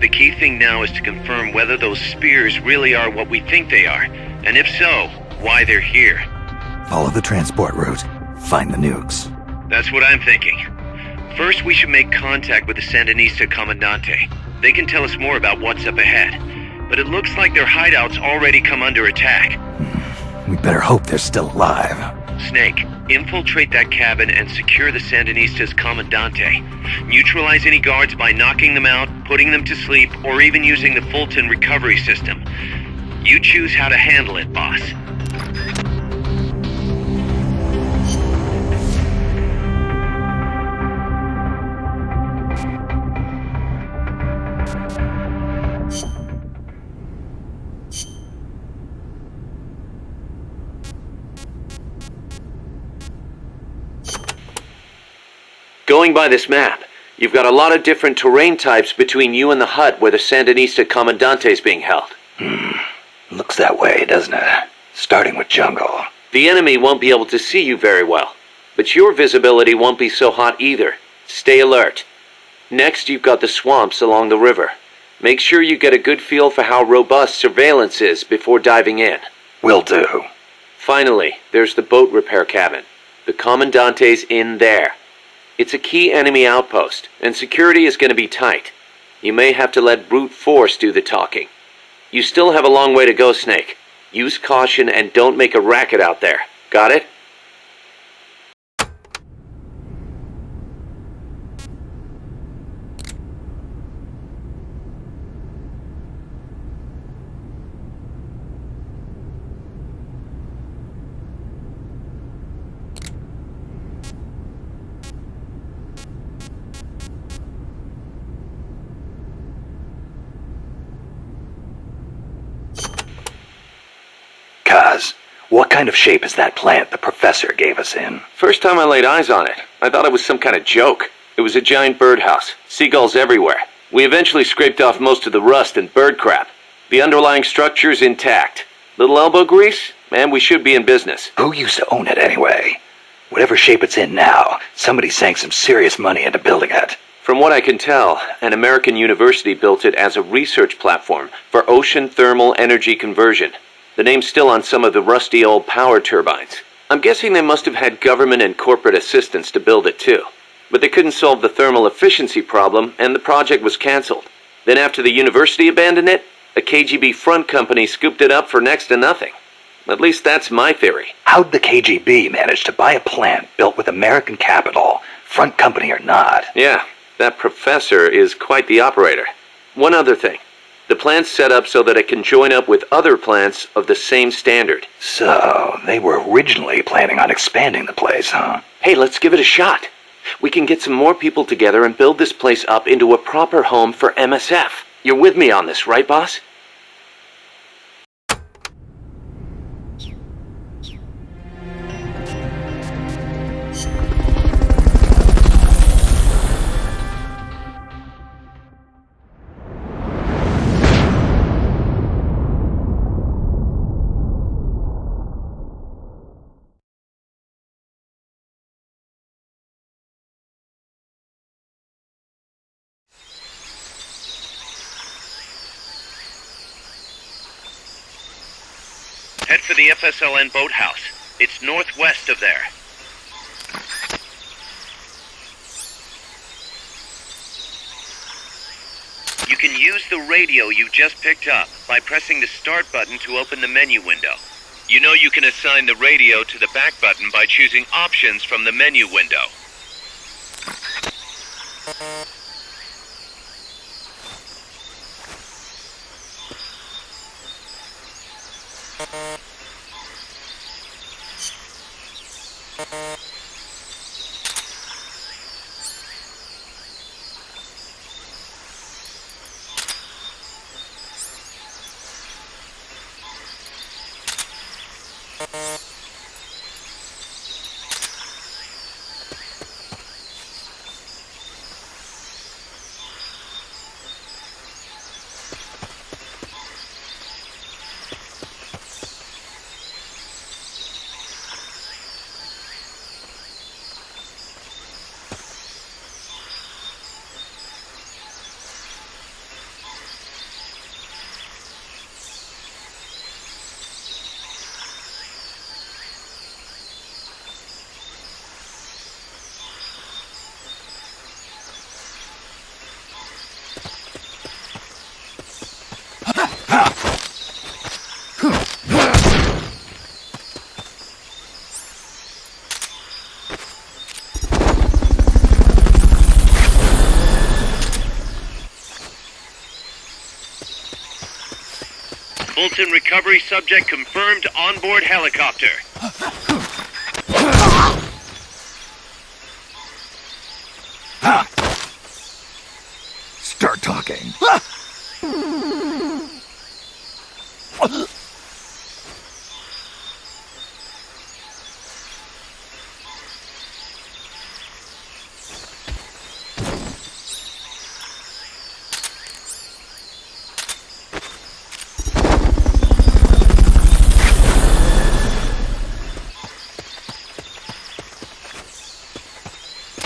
The key thing now is to confirm whether those spears really are what we think they are, and if so, why they're here. Follow the transport route. Find the nukes. That's what I'm thinking. First, we should make contact with the Sandinista Comandante. They can tell us more about what's up ahead. But it looks like their hideout's already come under attack. We better hope they're still alive. Snake, infiltrate that cabin and secure the Sandinista's Comandante. Neutralize any guards by knocking them out, putting them to sleep, or even using the Fulton recovery system. You choose how to handle it, boss. Going by this map, you've got a lot of different terrain types between you and the hut where the Sandinista Comandante is being held. Looks that way, doesn't it? Starting with jungle. The enemy won't be able to see you very well, but your visibility won't be so hot either. Stay alert. Next, you've got the swamps along the river. Make sure you get a good feel for how robust surveillance is before diving in. Will do. Finally, there's the boat repair cabin. The Commandante's in there. It's a key enemy outpost, and security is going to be tight. You may have to let brute force do the talking. You still have a long way to go, Snake. Use caution and don't make a racket out there. Got it? What kind of shape is that plant the professor gave us in? First time I laid eyes on it, I thought it was some kind of joke. It was a giant birdhouse, seagulls everywhere. We eventually scraped off most of the rust and bird crap. The underlying structure's intact. Little elbow grease, and we should be in business. Who used to own it anyway? Whatever shape it's in now, somebody sank some serious money into building it. From what I can tell, an American university built it as a research platform for ocean thermal energy conversion. The name's still on some of the rusty old power turbines. I'm guessing they must have had government and corporate assistance to build it too. But they couldn't solve the thermal efficiency problem, and the project was cancelled. Then after the university abandoned it, a KGB front company scooped it up for next to nothing. At least that's my theory. How'd the KGB manage to buy a plant built with American capital, front company or not? Yeah, that professor is quite the operator. One other thing. The plant's set up so that it can join up with other plants of the same standard. So, they were originally planning on expanding the place, huh? Hey, let's give it a shot. We can get some more people together and build this place up into a proper home for MSF. You're with me on this, right, boss? Head for the FSLN boathouse. It's northwest of there. You can use the radio you just picked up by pressing the start button to open the menu window. You know you can assign the radio to the back button by choosing options from the menu window. Fulton recovery subject confirmed onboard helicopter. Start talking.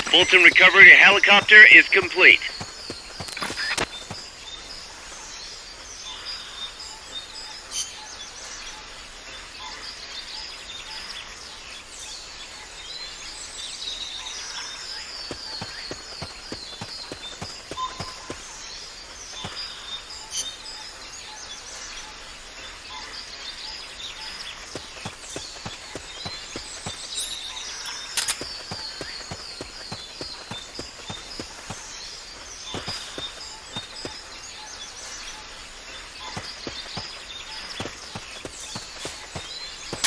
Fulton recovery helicopter is complete.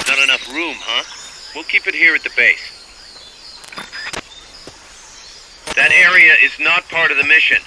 Not enough room, huh? We'll keep it here at the base. That area is not part of the mission.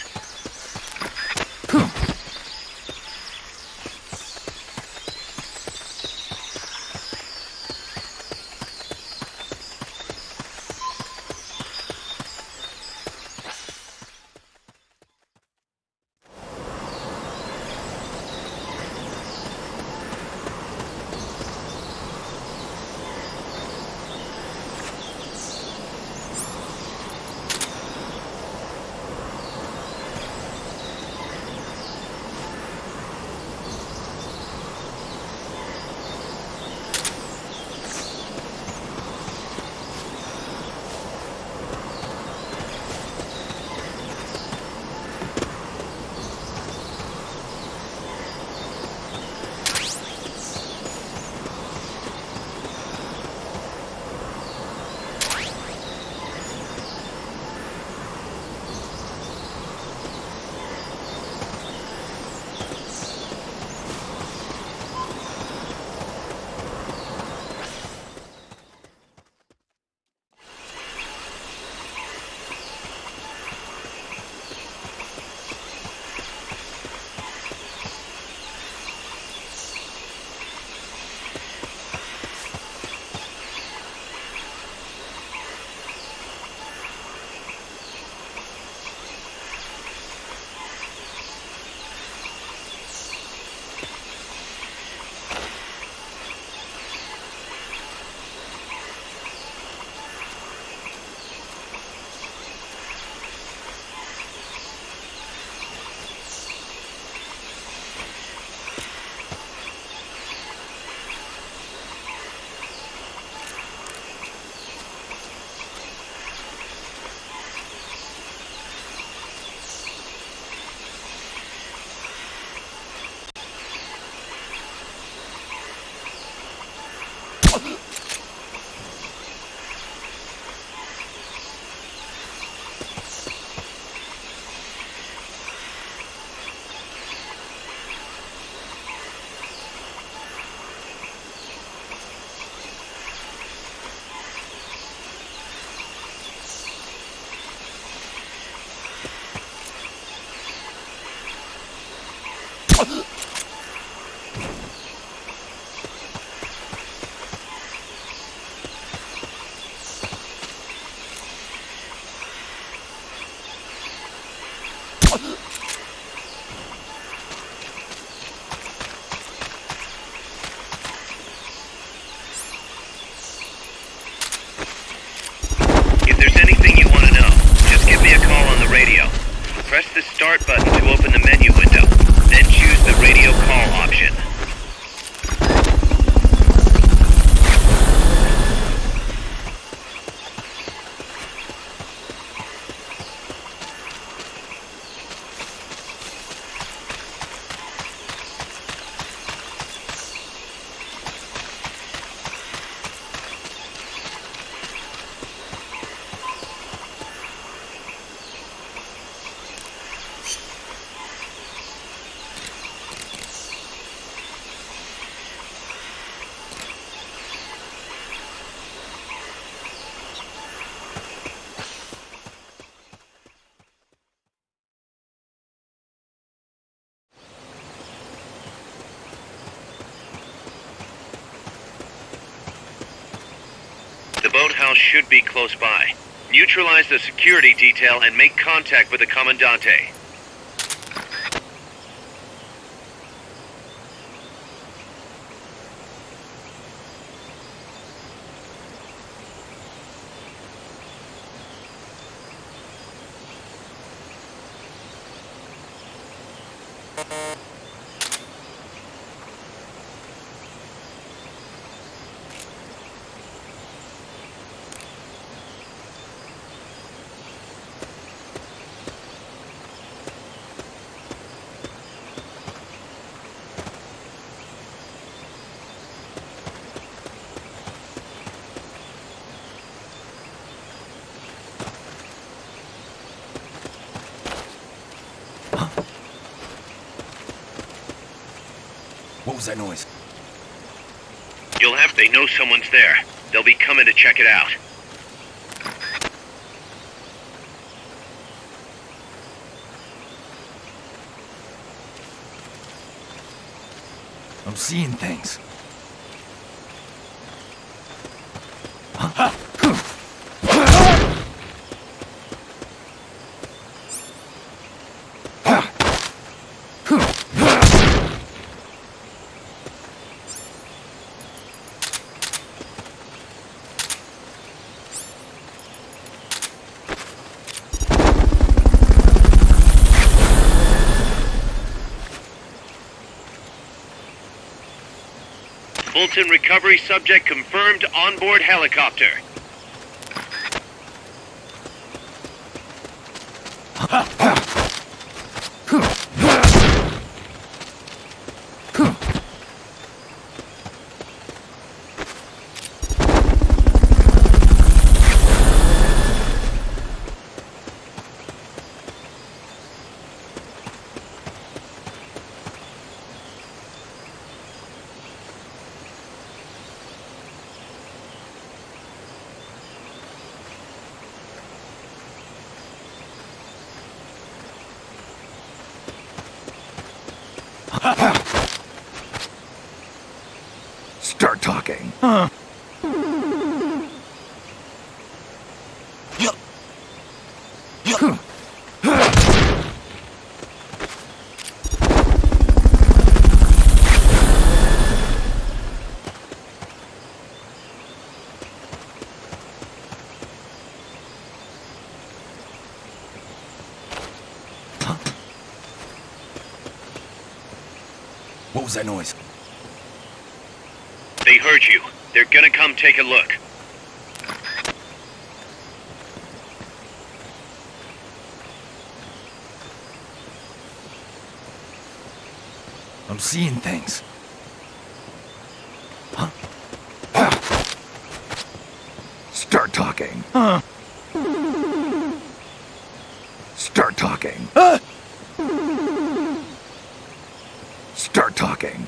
If there's anything you want to know, just give me a call on the radio. Press the start button to open the menu window, then choose the radio call option. warehouse should be close by. Neutralize the security detail and make contact with the Commandante. What was that noise? They know someone's there. They'll be coming to check it out. I'm seeing things. Fulton recovery subject confirmed onboard helicopter. Start talking. What was that noise? They heard you. They're gonna come take a look. I'm seeing things. Start talking. Start talking. Start talking.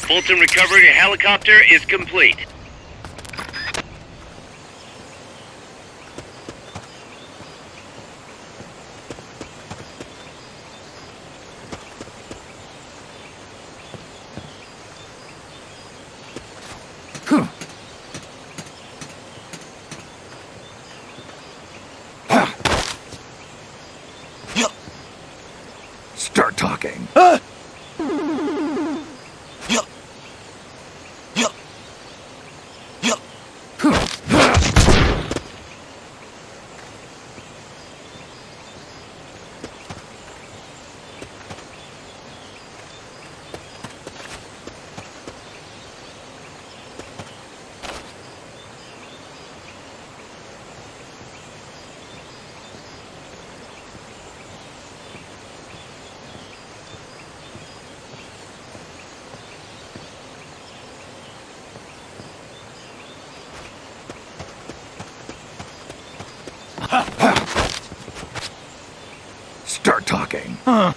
Fulton recovery helicopter is complete. Start talking. Good.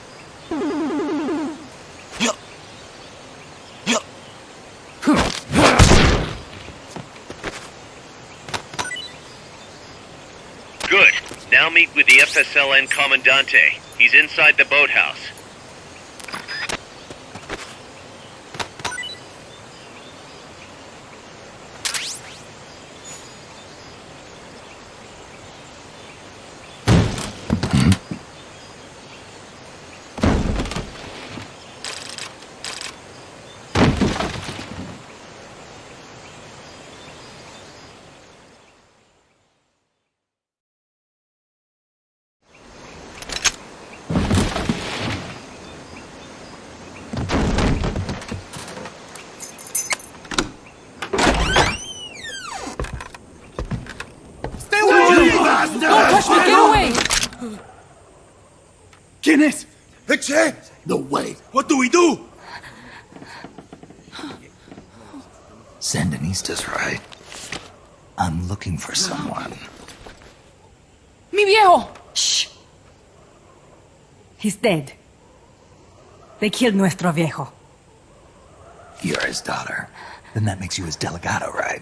Now meet with the FSLN Commandante. He's inside the boathouse. Don't touch me! Get away! ¿Quién es? Che? No way. What do we do? Sandinista's right. I'm looking for someone. Mi viejo! Shh. He's dead. They killed nuestro viejo. You're his daughter. Then that makes you his delegado, right?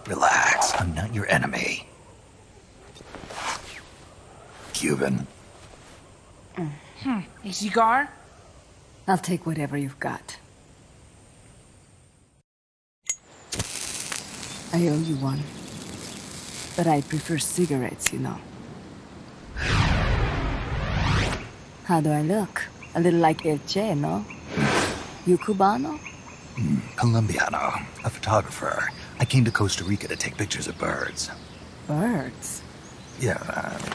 Relax, I'm not your enemy. Cuban. A cigar? I'll take whatever you've got. I owe you one. But I prefer cigarettes, you know. How do I look? A little like El Che, no? You Cubano? Colombiano, a photographer. I came to Costa Rica to take pictures of birds. Birds? Yeah,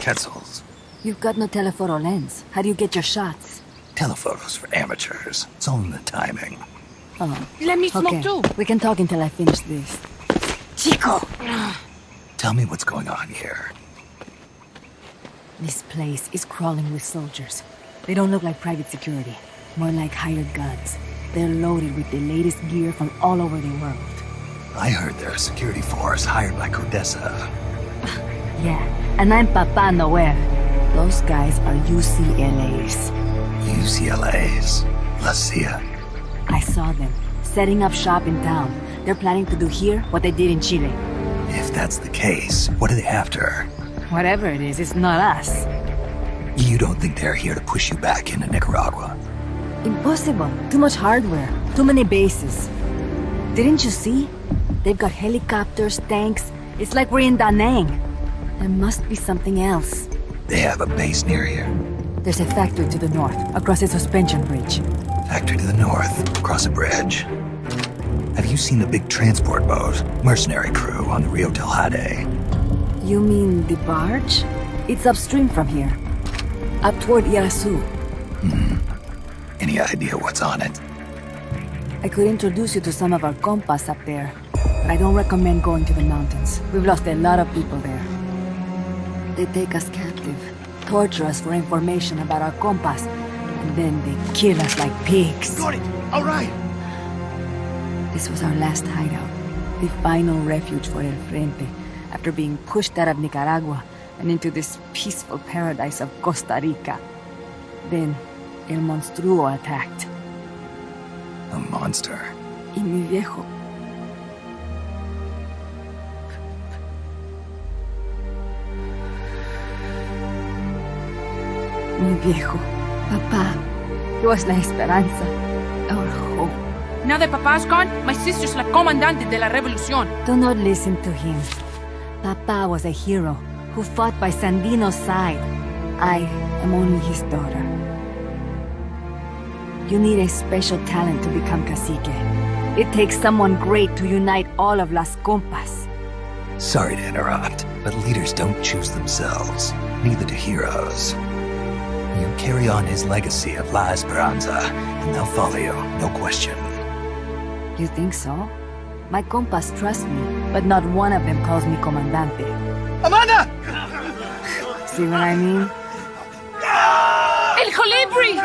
quetzals. You've got no telephoto lens. How do you get your shots? Telephotos for amateurs. It's all in the timing. Oh. Let me smoke Okay, too. we can talk until I finish this. Chico! Tell me what's going on here. This place is crawling with soldiers. They don't look like private security. More like hired guns. They're loaded with the latest gear from all over the world. I heard they're a security force hired by Codesa. Yeah, and I'm Papa Noel. Those guys are UCLA's. UCLA's. La CIA. I saw them, setting up shop in town. They're planning to do here what they did in Chile. If that's the case, what are they after? Whatever it is, it's not us. You don't think they're here to push you back into Nicaragua? Impossible. Too much hardware. Too many bases. Didn't you see? They've got helicopters, tanks. It's like we're in Da Nang. There must be something else. They have a base near here. There's a factory to the north, across a suspension bridge. Factory to the north, across a bridge. Have you seen the big transport boat, mercenary crew on the Rio del Jade? You mean the barge? It's upstream from here. Up toward Irasu. Any idea what's on it? I could introduce you to some of our compas up there, but I don't recommend going to the mountains. We've lost a lot of people there. They take us captive, torture us for information about our compas, and then they kill us like pigs. Got it. All right. This was our last hideout, the final refuge for El Frente, after being pushed out of Nicaragua and into this peaceful paradise of Costa Rica. Then, El Monstruo attacked. A monster. Y mi viejo. Mi viejo. Papá. He was la esperanza. Our hope. Now that Papa's gone, my sister's la comandante de la revolución. Do not listen to him. Papa was a hero who fought by Sandino's side. I am only his daughter. You need a special talent to become cacique. It takes someone great to unite all of Las Compas. Sorry to interrupt, but leaders don't choose themselves. Neither do heroes. You carry on his legacy of La Esperanza, and they'll follow you, no question. You think so? My compas trust me, but not one of them calls me Comandante. Amanda! See what I mean? El Colibri!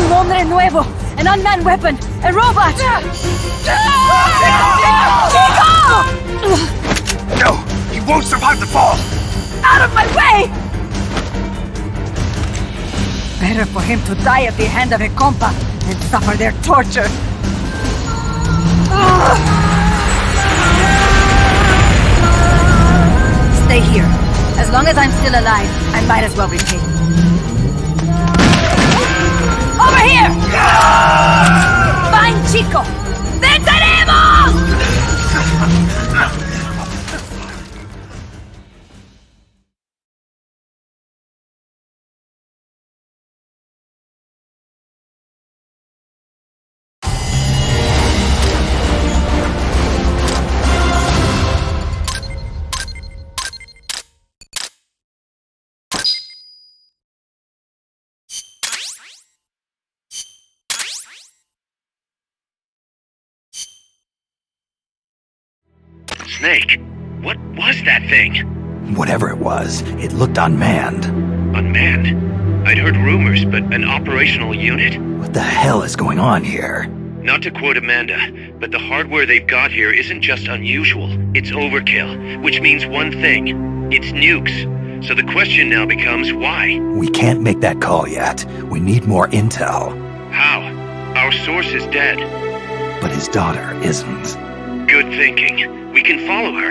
Un hombre nuevo! An unmanned weapon! A robot! Chico! No! He won't survive the fall! Out of my way! Better for him to die at the hand of a compa than suffer their torture. Stay here. As long as I'm still alive, I might as well repay you. Over here! Find Chico! ¡Venceremos! Snake, what was that thing? Whatever it was, it looked unmanned. Unmanned? I'd heard rumors, but an operational unit? What the hell is going on here? Not to quote Amanda, but the hardware they've got here isn't just unusual, it's overkill, which means one thing. It's nukes. So the question now becomes why? We can't make that call yet. We need more intel. How? Our source is dead. But his daughter isn't. Good thinking. We can follow her.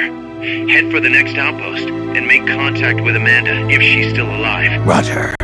Head for the next outpost and make contact with Amanda if she's still alive. Roger.